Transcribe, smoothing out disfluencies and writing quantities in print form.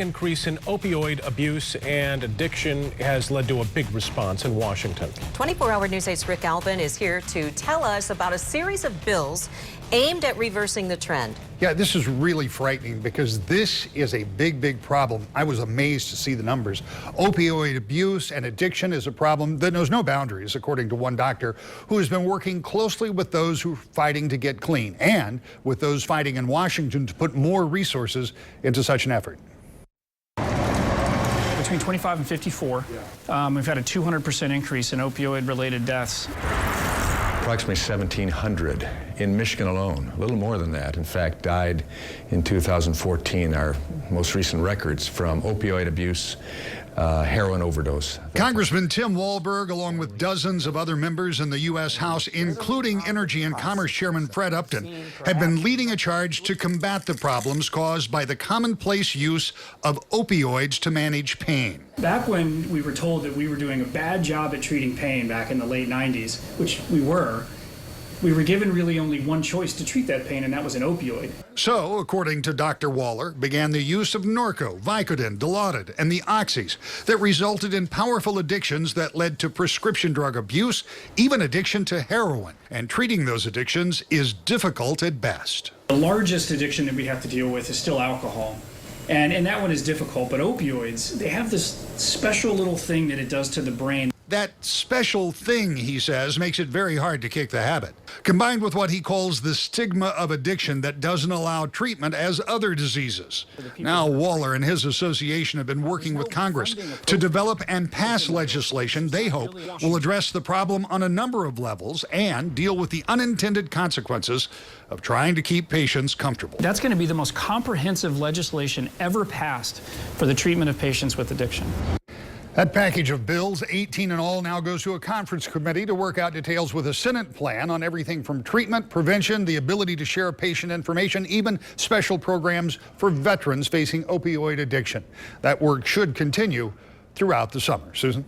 Increase in opioid abuse and addiction has led to a big response in Washington. 24-hour News 8's Rick Albin is here to tell us about a series of bills aimed at reversing the trend. Yeah, this is really frightening because this is a big problem. I was amazed to see the numbers. Opioid abuse and addiction is a problem that knows no boundaries, according to one doctor who has been working closely with those who are fighting to get clean and with those fighting in Washington to put more resources into such an effort. Between 25 and 54, we've had a 200% increase in opioid-related deaths. Approximately 1,700 in Michigan alone, a little more than that. In fact, died in 2014, our most recent records from opioid abuse, heroin overdose. Congressman Tim Walberg, along with dozens of other members in the U.S. House, including Energy and Commerce Chairman Fred Upton, have been leading a charge to combat the problems caused by the commonplace use of opioids to manage pain. Back when we were told that we were doing a bad job at treating pain back in the late 90s, which we were given really only one choice to treat that pain, and that was an opioid. So, according to Dr. Waller, began the use of Norco, Vicodin, Dilaudid, and the oxys that resulted in powerful addictions that led to prescription drug abuse, even addiction to heroin. And treating those addictions is difficult at best. The largest addiction that we have to deal with is still alcohol. And that one is difficult, but opioids, they have this special little thing that it does to the brain. That special thing, he says, makes it very hard to kick the habit, combined with what he calls the stigma of addiction that doesn't allow treatment as other diseases. Now Waller and his association have been working with Congress to develop and pass legislation they hope will address the problem on a number of levels and deal with the unintended consequences of trying to keep patients comfortable. That's going to be the most comprehensive legislation ever passed for the treatment of patients with addiction. That package of bills, 18 in all, now goes to a conference committee to work out details with a Senate plan on everything from treatment, prevention, the ability to share patient information, even special programs for veterans facing opioid addiction. That work should continue throughout the summer. Susan?